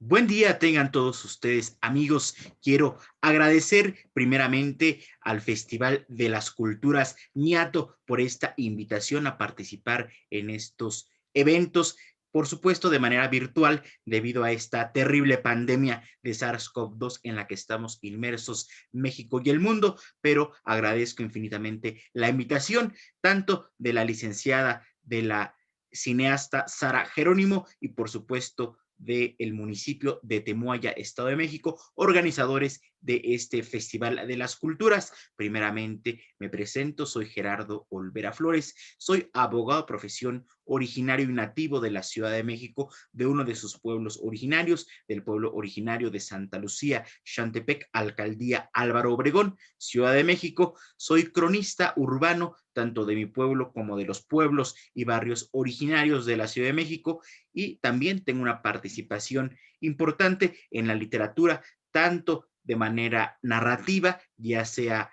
Buen día tengan todos ustedes, amigos. Quiero agradecer primeramente al Festival de las Culturas ñato por esta invitación a participar en estos eventos, por supuesto de manera virtual, debido a esta terrible pandemia de SARS-CoV-2 en la que estamos inmersos México y el mundo, pero agradezco infinitamente la invitación, tanto de la licenciada, de la cineasta Sara Jerónimo y por supuesto del municipio de Temuaya, Estado de México, organizadores de este Festival de las Culturas. Primeramente me presento, soy Gerardo Olvera Flores, soy abogado de profesión, originario y nativo de la Ciudad de México, de uno de sus pueblos originarios, del pueblo originario de Santa Lucía, Xantepec, Alcaldía Álvaro Obregón, Ciudad de México. Soy cronista urbano, tanto de mi pueblo como de los pueblos y barrios originarios de la Ciudad de México, y también tengo una participación importante en la literatura, tanto de manera narrativa, ya sea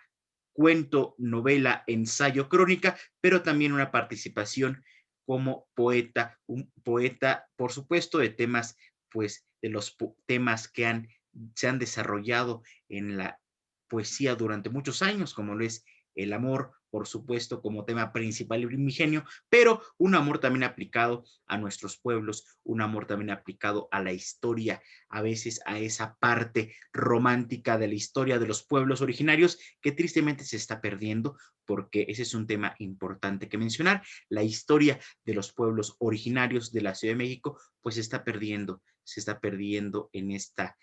cuento, novela, ensayo, crónica, pero también una participación como poeta, un poeta, por supuesto, de temas, pues, de los temas que se han desarrollado en la poesía durante muchos años, como lo es el amor, por supuesto, como tema principal y primigenio, pero un amor también aplicado a nuestros pueblos, un amor también aplicado a la historia, a veces a esa parte romántica de la historia de los pueblos originarios que tristemente se está perdiendo, porque ese es un tema importante que mencionar. La historia de los pueblos originarios de la Ciudad de México, pues se está perdiendo en esta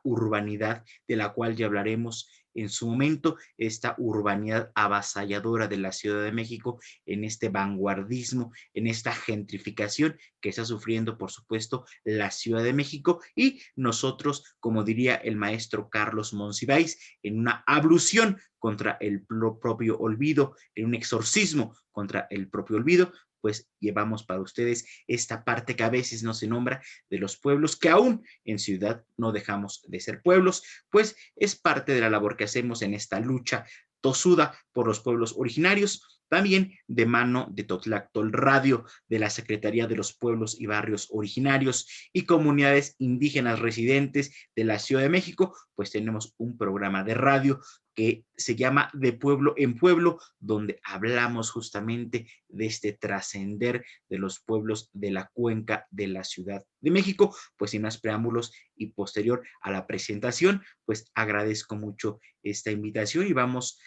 urbanidad de la cual ya hablaremos en su momento, esta urbanidad avasalladora de la Ciudad de México, en este vanguardismo, en esta gentrificación que está sufriendo, por supuesto, la Ciudad de México, y nosotros, como diría el maestro Carlos Monsiváis, en una ablución contra el propio olvido, en un exorcismo contra el propio olvido, pues llevamos para ustedes esta parte que a veces no se nombra de los pueblos, que aún en ciudad no dejamos de ser pueblos, pues es parte de la labor que hacemos en esta lucha tosuda por los pueblos originarios, también de mano de Totlactol Radio, de la Secretaría de los Pueblos y Barrios Originarios y Comunidades Indígenas Residentes de la Ciudad de México, pues tenemos un programa de radio que se llama De Pueblo en Pueblo, donde hablamos justamente de este trascender de los pueblos de la cuenca de la Ciudad de México. Pues sin más preámbulos y posterior a la presentación, pues agradezco mucho esta invitación y vamos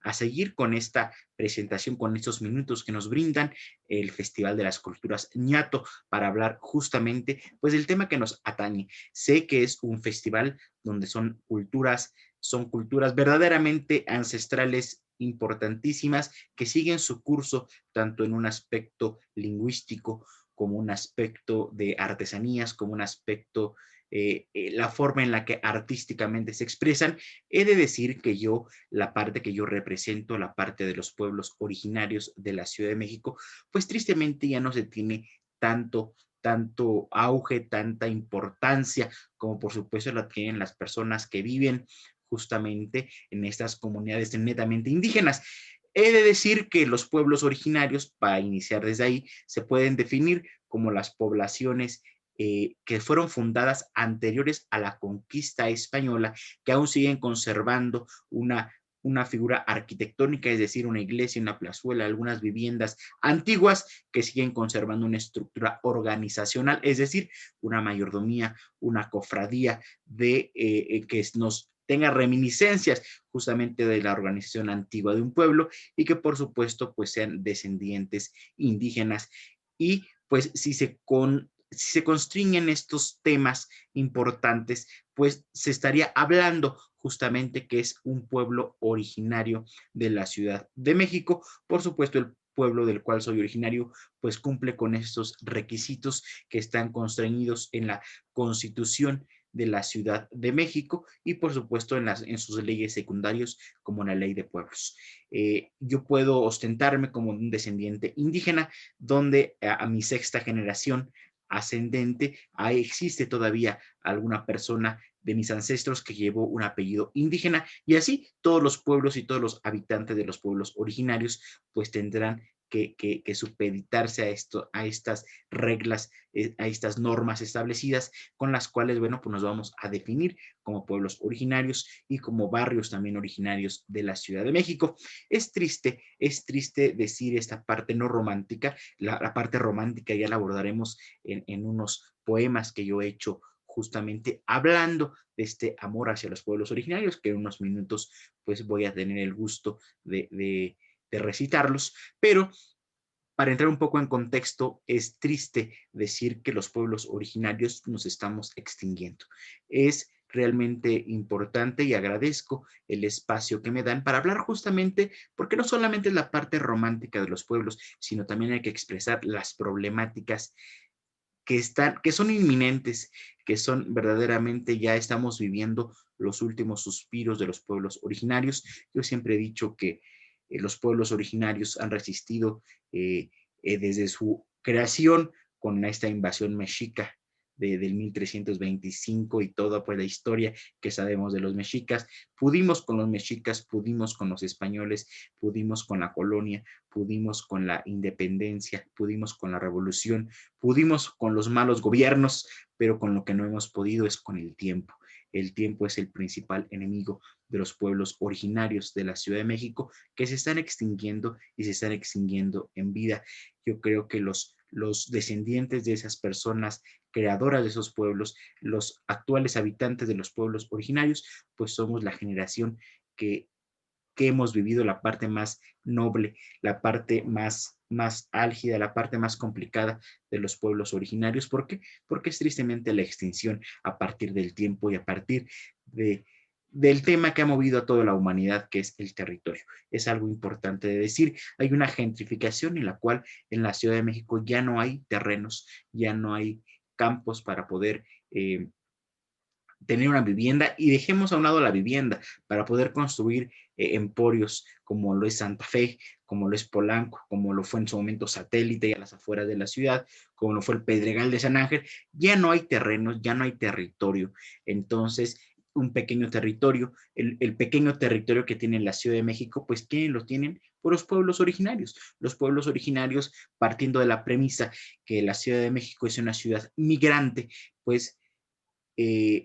a seguir con esta presentación, con estos minutos que nos brindan el Festival de las Culturas ñato para hablar justamente pues del tema que nos atañe. Sé que es un festival donde son culturas verdaderamente ancestrales, importantísimas, que siguen su curso tanto en un aspecto lingüístico como un aspecto de artesanías, como un aspecto, la forma en la que artísticamente se expresan. He de decir que yo, la parte que yo represento, la parte de los pueblos originarios de la Ciudad de México, pues tristemente ya no se tiene tanto auge, tanta importancia, como por supuesto la tienen las personas que viven justamente en estas comunidades netamente indígenas. He de decir que los pueblos originarios, para iniciar desde ahí, se pueden definir como las poblaciones que fueron fundadas anteriores a la conquista española, que aún siguen conservando una figura arquitectónica, es decir, una iglesia, una plazuela, algunas viviendas antiguas que siguen conservando una estructura organizacional, es decir, una mayordomía, una cofradía que nos tenga reminiscencias justamente de la organización antigua de un pueblo y que por supuesto pues sean descendientes indígenas. Y pues si se constriñen estos temas importantes, pues se estaría hablando justamente que es un pueblo originario de la Ciudad de México. Por supuesto, el pueblo del cual soy originario, pues cumple con estos requisitos que están constreñidos en la Constitución de la Ciudad de México y por supuesto en sus leyes secundarias como la ley de pueblos. Yo puedo ostentarme como un descendiente indígena donde a mi sexta generación ascendente existe todavía alguna persona de mis ancestros que llevó un apellido indígena y así todos los pueblos y todos los habitantes de los pueblos originarios pues tendrán que supeditarse a estas reglas, a estas normas establecidas con las cuales, bueno, pues nos vamos a definir como pueblos originarios y como barrios también originarios de la Ciudad de México. Es triste decir esta parte no romántica, la parte romántica ya la abordaremos en unos poemas que yo he hecho justamente hablando de este amor hacia los pueblos originarios, que en unos minutos pues voy a tener el gusto de recitarlos, pero para entrar un poco en contexto, es triste decir que los pueblos originarios nos estamos extinguiendo. Es realmente importante y agradezco el espacio que me dan para hablar justamente, porque no solamente es la parte romántica de los pueblos, sino también hay que expresar las problemáticas que son inminentes, que son verdaderamente, ya estamos viviendo los últimos suspiros de los pueblos originarios. Yo siempre he dicho que los pueblos originarios han resistido desde su creación con esta invasión mexica del 1325 y toda pues la historia que sabemos de los mexicas. Pudimos con los mexicas, pudimos con los españoles, pudimos con la colonia, pudimos con la independencia, pudimos con la revolución, pudimos con los malos gobiernos, pero con lo que no hemos podido es con el tiempo. El tiempo es el principal enemigo de los pueblos originarios de la Ciudad de México que se están extinguiendo y se están extinguiendo en vida. Yo creo que los descendientes de esas personas creadoras de esos pueblos, los actuales habitantes de los pueblos originarios, pues somos la generación que hemos vivido la parte más noble, la parte más álgida, la parte más complicada de los pueblos originarios. ¿Por qué? Porque es tristemente la extinción a partir del tiempo y a partir del tema que ha movido a toda la humanidad, que es el territorio. Es algo importante de decir. Hay una gentrificación en la cual en la Ciudad de México ya no hay terrenos, ya no hay campos para poder tener una vivienda, y dejemos a un lado la vivienda para poder construir emporios como lo es Santa Fe, como lo es Polanco, como lo fue en su momento Satélite y a las afueras de la ciudad, como lo fue el Pedregal de San Ángel. Ya no hay terrenos, ya no hay territorio. Entonces, un pequeño territorio, el pequeño territorio que tiene la Ciudad de México, pues ¿quiénes lo tienen? Por los pueblos originarios. Los pueblos originarios, partiendo de la premisa que la Ciudad de México es una ciudad migrante, pues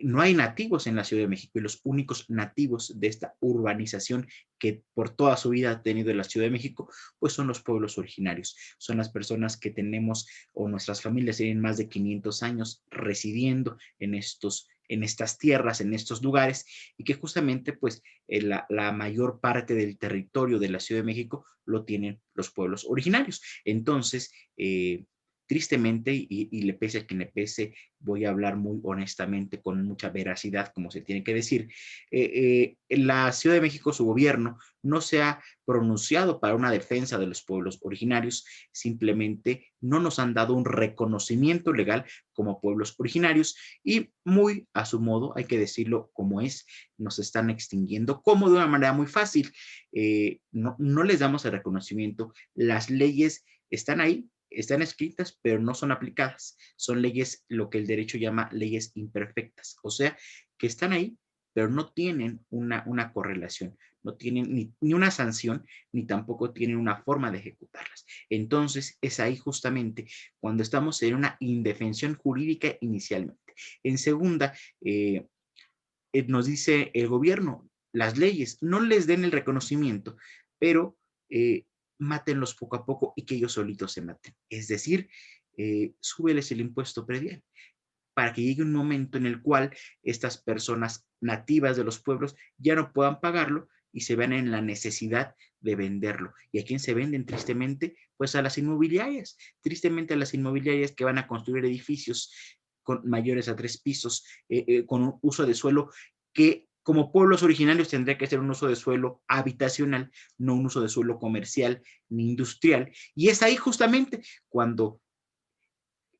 no hay nativos en la Ciudad de México, y los únicos nativos de esta urbanización que por toda su vida ha tenido la Ciudad de México, pues son los pueblos originarios, son las personas que tenemos o nuestras familias tienen más de 500 años residiendo en estas tierras, en estos lugares, y que justamente pues la mayor parte del territorio de la Ciudad de México lo tienen los pueblos originarios. Entonces, tristemente, y le pese a quien le pese, voy a hablar muy honestamente, con mucha veracidad, como se tiene que decir. La Ciudad de México, su gobierno, no se ha pronunciado para una defensa de los pueblos originarios, simplemente no nos han dado un reconocimiento legal como pueblos originarios, y muy a su modo, hay que decirlo como es, nos están extinguiendo, como de una manera muy fácil. No les damos el reconocimiento, las leyes están ahí, están escritas, pero no son aplicadas. Son leyes, lo que el derecho llama leyes imperfectas, o sea, que están ahí, pero no tienen una correlación, no tienen ni una sanción, ni tampoco tienen una forma de ejecutarlas. Entonces, es ahí justamente cuando estamos en una indefensión jurídica inicialmente. En segunda, nos dice el gobierno, las leyes, no les den el reconocimiento, pero mátenlos poco a poco y que ellos solitos se maten. Es decir, súbeles el impuesto predial para que llegue un momento en el cual estas personas nativas de los pueblos ya no puedan pagarlo y se vean en la necesidad de venderlo. ¿Y a quién se venden tristemente? Pues a las inmobiliarias, tristemente a las inmobiliarias que van a construir edificios con mayores a 3 pisos, con un uso de suelo que como pueblos originarios tendría que ser un uso de suelo habitacional, no un uso de suelo comercial ni industrial. Y es ahí justamente cuando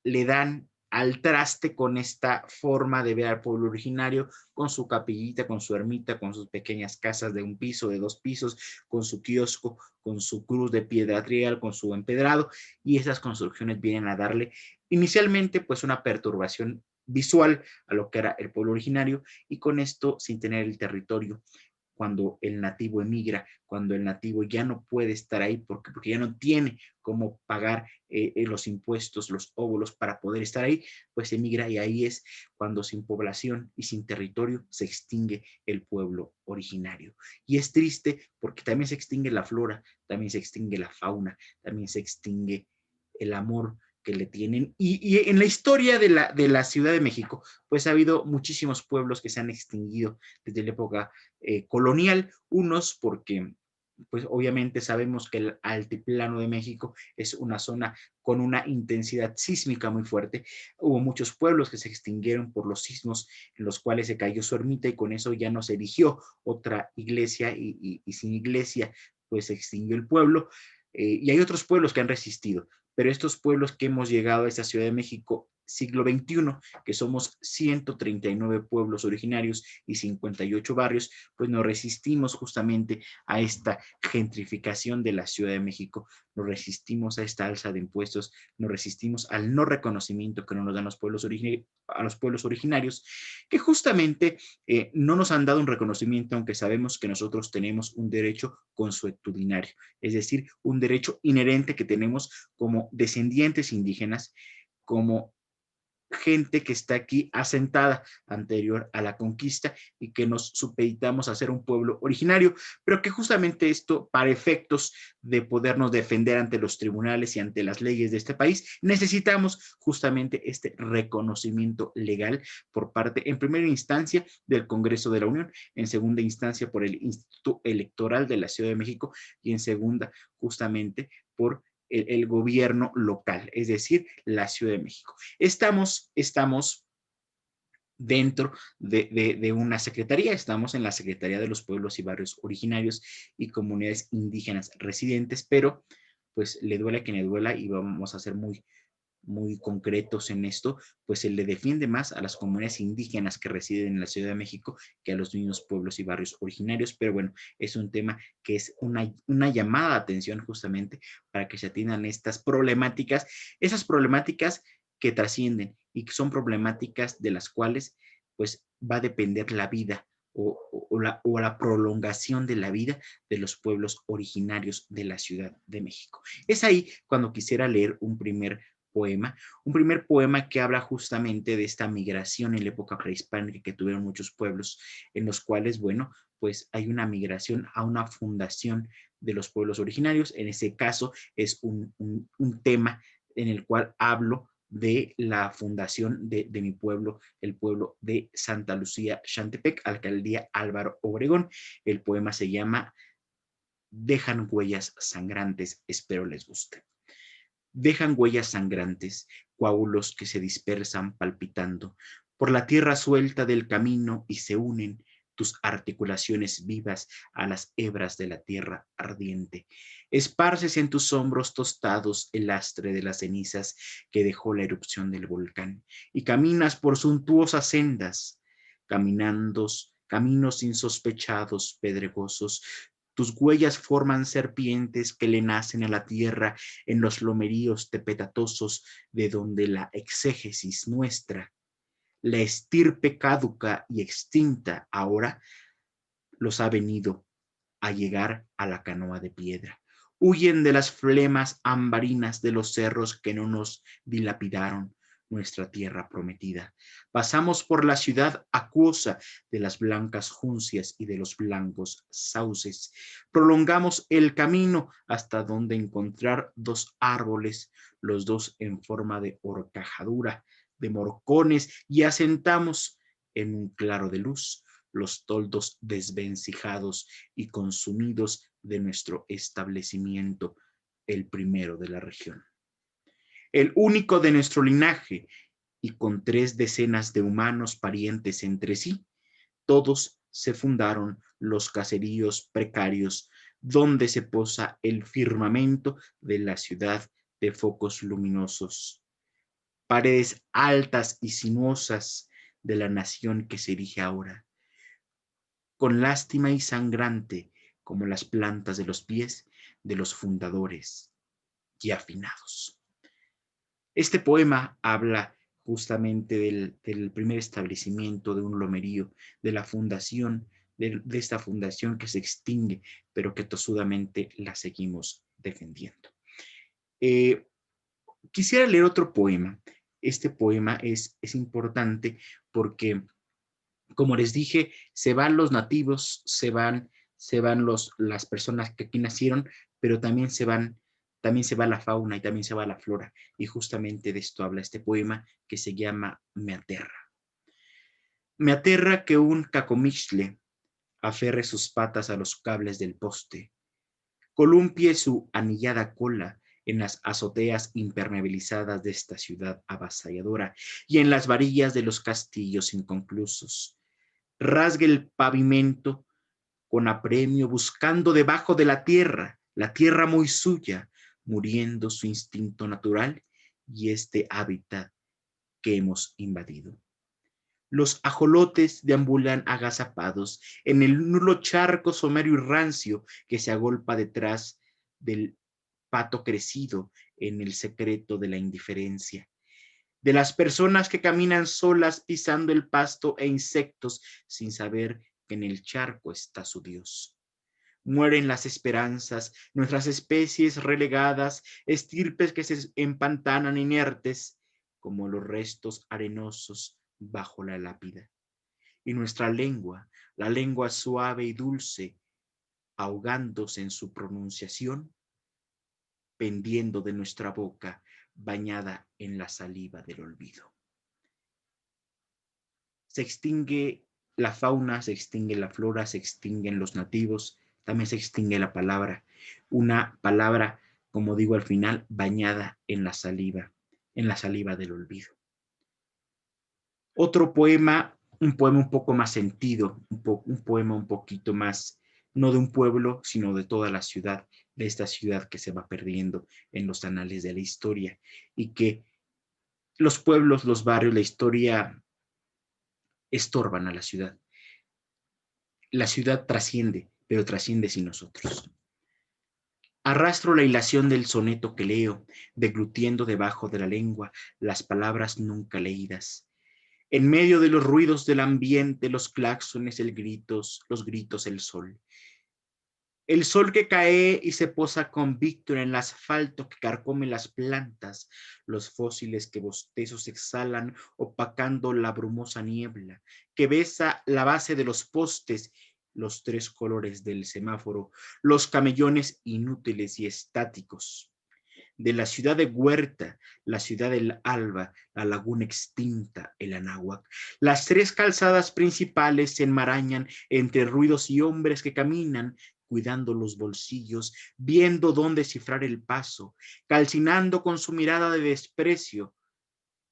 le dan al traste con esta forma de ver al pueblo originario, con su capillita, con su ermita, con sus pequeñas casas de 1 piso, de 2 pisos, con su kiosco, con su cruz de piedra trial, con su empedrado, y esas construcciones vienen a darle inicialmente pues una perturbación visual a lo que era el pueblo originario, y con esto sin tener el territorio cuando el nativo emigra, cuando el nativo ya no puede estar ahí porque ya no tiene cómo pagar los impuestos, los óvulos para poder estar ahí, pues emigra y ahí es cuando sin población y sin territorio se extingue el pueblo originario. Y es triste porque también se extingue la flora, también se extingue la fauna, también se extingue el amor que le tienen. Y en la historia de la Ciudad de México, pues ha habido muchísimos pueblos que se han extinguido desde la época colonial, unos porque pues obviamente sabemos que el altiplano de México es una zona con una intensidad sísmica muy fuerte. Hubo muchos pueblos que se extinguieron por los sismos en los cuales se cayó su ermita y con eso ya no se erigió otra iglesia y sin iglesia pues se extinguió el pueblo. Y hay otros pueblos que han resistido, pero estos pueblos que hemos llegado a esta Ciudad de México siglo XXI, que somos 139 pueblos originarios y 58 barrios, pues nos resistimos justamente a esta gentrificación de la Ciudad de México, nos resistimos a esta alza de impuestos, nos resistimos al no reconocimiento que no nos dan los pueblos a los pueblos originarios, que justamente no nos han dado un reconocimiento, aunque sabemos que nosotros tenemos un derecho consuetudinario, es decir, un derecho inherente que tenemos como descendientes indígenas, como gente que está aquí asentada anterior a la conquista y que nos supeditamos a ser un pueblo originario, pero que justamente esto, para efectos de podernos defender ante los tribunales y ante las leyes de este país, necesitamos justamente este reconocimiento legal por parte, en primera instancia, del Congreso de la Unión, en segunda instancia por el Instituto Electoral de la Ciudad de México y en segunda justamente por el gobierno local, es decir, la Ciudad de México. Estamos dentro de una secretaría, estamos en la Secretaría de los Pueblos y Barrios Originarios y Comunidades Indígenas Residentes, pero pues le duela a quien le duela y vamos a ser muy concretos en esto, pues se le defiende más a las comunidades indígenas que residen en la Ciudad de México que a los mismos pueblos y barrios originarios, pero bueno, es un tema que es una llamada de atención justamente para que se atiendan estas problemáticas, esas problemáticas que trascienden y que son problemáticas de las cuales pues va a depender la vida o la prolongación de la vida de los pueblos originarios de la Ciudad de México. Es ahí cuando quisiera leer un primer poema que habla justamente de esta migración en la época prehispánica que tuvieron muchos pueblos, en los cuales, bueno, pues hay una migración a una fundación de los pueblos originarios. En ese caso es un tema en el cual hablo de la fundación de mi pueblo, el pueblo de Santa Lucía, Xantepec, alcaldía Álvaro Obregón. El poema se llama Dejan huellas sangrantes, espero les guste. Dejan huellas sangrantes, coágulos que se dispersan palpitando por la tierra suelta del camino y se unen tus articulaciones vivas a las hebras de la tierra ardiente. Esparces en tus hombros tostados el lastre de las cenizas que dejó la erupción del volcán y caminas por suntuosas sendas, caminando caminos insospechados, pedregosos. Tus huellas forman serpientes que le nacen a la tierra en los lomeríos tepetatosos de donde la exégesis nuestra, la estirpe caduca y extinta ahora, los ha venido a llegar a la canoa de piedra. Huyen de las flemas ambarinas de los cerros que no nos dilapidaron nuestra tierra prometida. Pasamos por la ciudad acuosa de las blancas juncias y de los blancos sauces. Prolongamos el camino hasta donde encontrar dos árboles, los dos en forma de horcajadura, de morcones, y asentamos en un claro de luz los toldos desvencijados y consumidos de nuestro establecimiento, el primero de la región. El único de nuestro linaje, y con 3 decenas de humanos parientes entre sí, todos se fundaron los caseríos precarios donde se posa el firmamento de la ciudad de focos luminosos, paredes altas y sinuosas de la nación que se erige ahora, con lástima y sangrante como las plantas de los pies de los fundadores ya afinados. Este poema habla justamente del primer establecimiento de un lomerío, de la fundación de esta fundación que se extingue, pero que tosudamente la seguimos defendiendo. Quisiera leer otro poema. Este poema es importante porque, como les dije, se van los nativos, se van las personas que aquí nacieron, pero también se va la fauna y también se va la flora. Y justamente de esto habla este poema que se llama Me aterra. Me aterra que un cacomixtle aferre sus patas a los cables del poste, columpie su anillada cola en las azoteas impermeabilizadas de esta ciudad avasalladora y en las varillas de los castillos inconclusos. Rasgue el pavimento con apremio buscando debajo de la tierra muy suya, muriendo su instinto natural y este hábitat que hemos invadido. Los ajolotes deambulan agazapados en el nulo charco somero y rancio que se agolpa detrás del pato crecido en el secreto de la indiferencia. De las personas que caminan solas pisando el pasto e insectos sin saber que en el charco está su Dios. Mueren las esperanzas, nuestras especies relegadas, estirpes que se empantanan inertes como los restos arenosos bajo la lápida. Y nuestra lengua, la lengua suave y dulce, ahogándose en su pronunciación, pendiendo de nuestra boca, bañada en la saliva del olvido. Se extingue la fauna, se extingue la flora, se extinguen los nativos, también se extingue la palabra. Una palabra, como digo al final, bañada en la saliva del olvido. Otro poema, un poema un poco más sentido, un poema un poquito más, no de un pueblo, sino de toda la ciudad, de esta ciudad que se va perdiendo en los anales de la historia y que los pueblos, los barrios, la historia estorban a la ciudad. La ciudad trasciende, pero trasciende sin nosotros. Arrastro la hilación del soneto que leo, deglutiendo debajo de la lengua las palabras nunca leídas. En medio de los ruidos del ambiente, los claxones, los gritos, el sol. El sol que cae y se posa convicto en el asfalto que carcome las plantas, los fósiles que bostezos exhalan opacando la brumosa niebla, que besa la base de los postes, los tres colores del semáforo, los camellones inútiles y estáticos. De la ciudad de Huerta, la ciudad del Alba, la laguna extinta, el Anáhuac. Las tres calzadas principales se enmarañan entre ruidos y hombres que caminan, cuidando los bolsillos, viendo dónde cifrar el paso, calcinando con su mirada de desprecio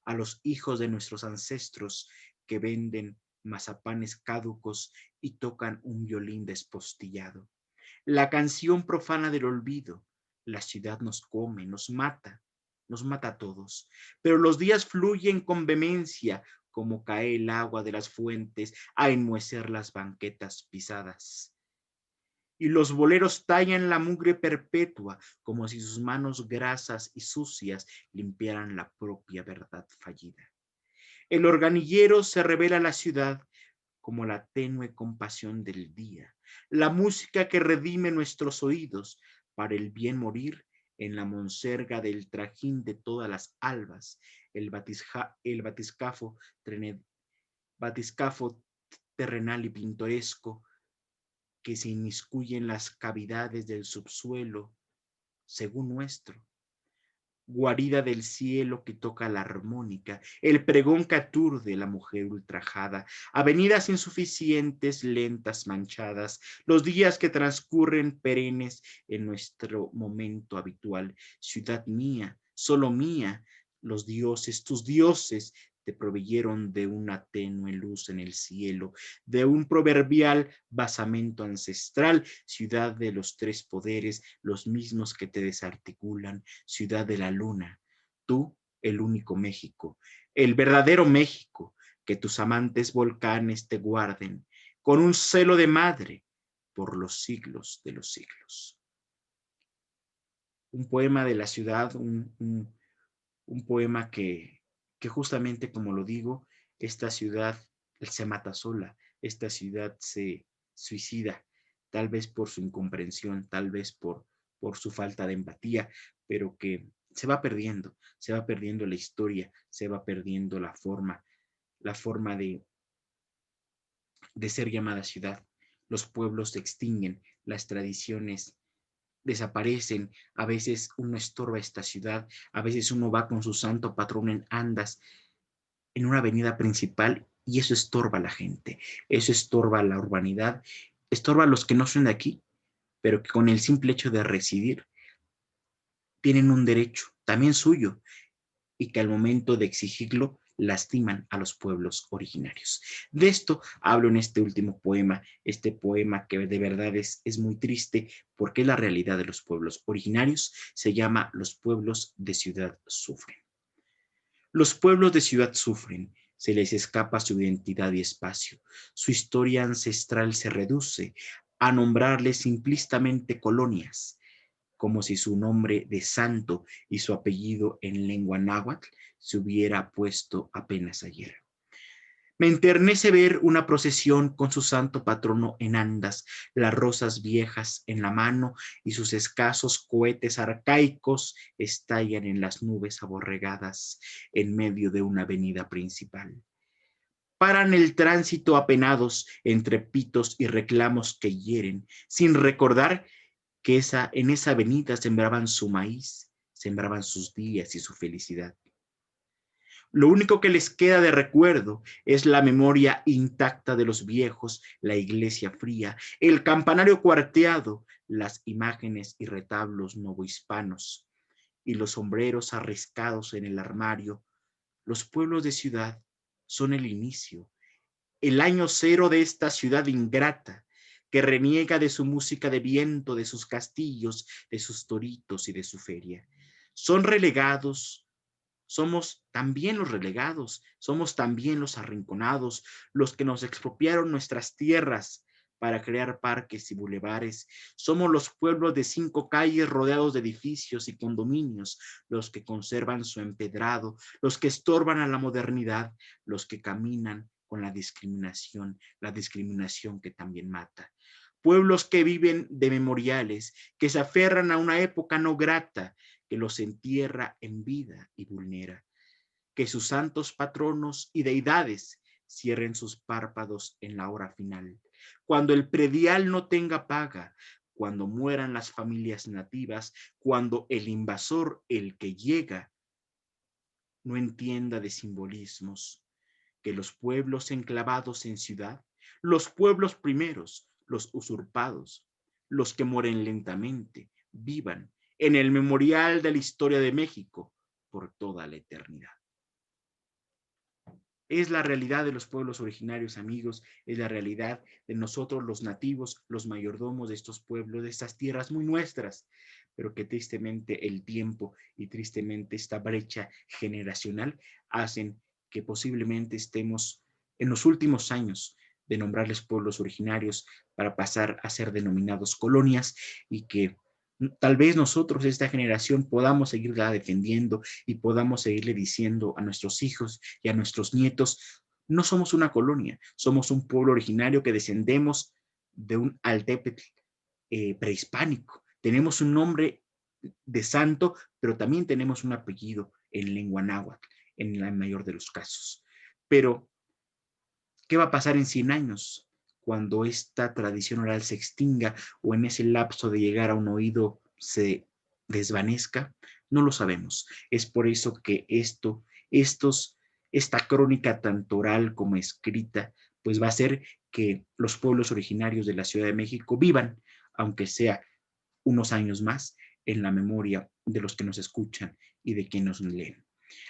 a los hijos de nuestros ancestros que venden mazapanes caducos y tocan un violín despostillado. La canción profana del olvido. La ciudad nos come, nos mata a todos. Pero los días fluyen con vehemencia, como cae el agua de las fuentes a enmohecer las banquetas pisadas. Y los boleros tallan la mugre perpetua, como si sus manos grasas y sucias limpiaran la propia verdad fallida. El organillero se revela a la ciudad como la tenue compasión del día, la música que redime nuestros oídos para el bien morir en la monserga del trajín de todas las albas, el batiscafo terrenal y pintoresco que se inmiscuye en las cavidades del subsuelo, según nuestro, guarida del cielo que toca la armónica, el pregón que aturde la mujer ultrajada, avenidas insuficientes, lentas, manchadas, los días que transcurren perennes en nuestro momento habitual. Ciudad mía, solo mía, los dioses, tus dioses, te proveyeron de una tenue luz en el cielo, de un proverbial basamento ancestral, ciudad de los tres poderes, los mismos que te desarticulan, ciudad de la luna, tú, el único México, el verdadero México, que tus amantes volcanes te guarden, con un celo de madre, por los siglos de los siglos. Un poema de la ciudad, un poema que justamente como lo digo, esta ciudad se mata sola, esta ciudad suicida, tal vez por su incomprensión, tal vez por su falta de empatía, pero que se va perdiendo la historia, se va perdiendo la forma de ser llamada ciudad. Los pueblos se extinguen, las tradiciones desaparecen, a veces uno estorba esta ciudad, a veces uno va con su santo patrón en andas en una avenida principal y eso estorba a la gente, eso estorba a la urbanidad, estorba a los que no son de aquí, pero que con el simple hecho de residir tienen un derecho también suyo y que al momento de exigirlo lastiman a los pueblos originarios. De esto hablo en este último poema, este poema que de verdad es muy triste porque es la realidad de los pueblos originarios, se llama Los pueblos de ciudad sufren. Los pueblos de ciudad sufren, se les escapa su identidad y espacio, su historia ancestral se reduce a nombrarles simplistamente colonias, como si su nombre de santo y su apellido en lengua náhuatl se hubiera puesto apenas ayer. Me enternece ver una procesión con su santo patrono en andas, las rosas viejas en la mano y sus escasos cohetes arcaicos estallan en las nubes aborregadas en medio de una avenida principal. Paran el tránsito apenados entre pitos y reclamos que hieren, sin recordar que en esa avenida sembraban su maíz, sembraban sus días y su felicidad. Lo único que les queda de recuerdo es la memoria intacta de los viejos, la iglesia fría, el campanario cuarteado, las imágenes y retablos novohispanos y los sombreros arriscados en el armario. Los pueblos de ciudad son el inicio, el año cero de esta ciudad ingrata que reniega de su música de viento, de sus castillos, de sus toritos y de su feria. Son relegados, somos también los relegados, somos también los arrinconados, los que nos expropiaron nuestras tierras para crear parques y bulevares. Somos los pueblos de 5 calles rodeados de edificios y condominios, los que conservan su empedrado, los que estorban a la modernidad, los que caminan con la discriminación que también mata. Pueblos que viven de memoriales, que se aferran a una época no grata, que los entierra en vida y vulnera. Que sus santos patronos y deidades cierren sus párpados en la hora final. Cuando el predial no tenga paga, cuando mueran las familias nativas, cuando el invasor, el que llega, no entienda de simbolismos, que los pueblos enclavados en ciudad, los pueblos primeros, los usurpados, los que mueren lentamente, vivan en el memorial de la historia de México por toda la eternidad. Es la realidad de los pueblos originarios, amigos, es la realidad de nosotros los nativos, los mayordomos de estos pueblos, de estas tierras muy nuestras, pero que tristemente el tiempo y tristemente esta brecha generacional hacen que posiblemente estemos en los últimos años de nombrarles pueblos originarios para pasar a ser denominados colonias y que tal vez nosotros, esta generación, podamos seguirla defendiendo y podamos seguirle diciendo a nuestros hijos y a nuestros nietos, no somos una colonia, somos un pueblo originario que descendemos de un altépetl prehispánico. Tenemos un nombre de santo, pero también tenemos un apellido en lengua náhuatl, en la mayor de los casos. Pero, ¿qué va a pasar en 100 años? Cuando esta tradición oral se extinga o en ese lapso de llegar a un oído se desvanezca, no lo sabemos. Es por eso que esta crónica tanto oral como escrita, pues va a hacer que los pueblos originarios de la Ciudad de México vivan, aunque sea unos años más, en la memoria de los que nos escuchan y de quienes nos leen.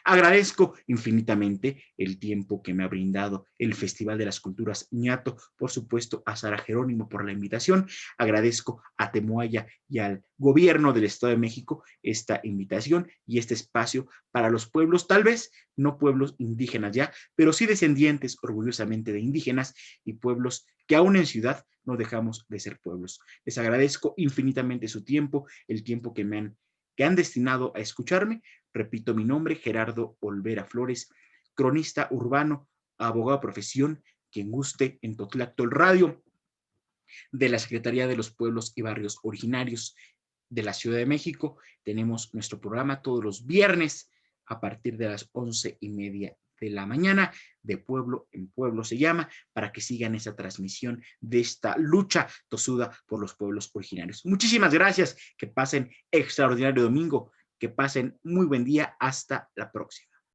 Agradezco infinitamente el tiempo que me ha brindado el Festival de las Culturas Ñato, por supuesto a Sara Jerónimo por la invitación, agradezco a Temoaya y al gobierno del Estado de México esta invitación y este espacio para los pueblos, tal vez no pueblos indígenas ya, pero sí descendientes orgullosamente de indígenas y pueblos que aún en ciudad no dejamos de ser pueblos. Les agradezco infinitamente su tiempo, el tiempo que han destinado a escucharme. Repito mi nombre, Gerardo Olvera Flores, cronista urbano, abogado de profesión, quien guste en Totlactol Radio. de la Secretaría de los Pueblos y Barrios Originarios de la Ciudad de México. Tenemos nuestro programa todos los viernes a partir de las 11:30 de la mañana, de Pueblo en Pueblo se llama, para que sigan esa transmisión de esta lucha tosuda por los pueblos originarios. Muchísimas gracias, que pasen extraordinario domingo, que pasen muy buen día, hasta la próxima.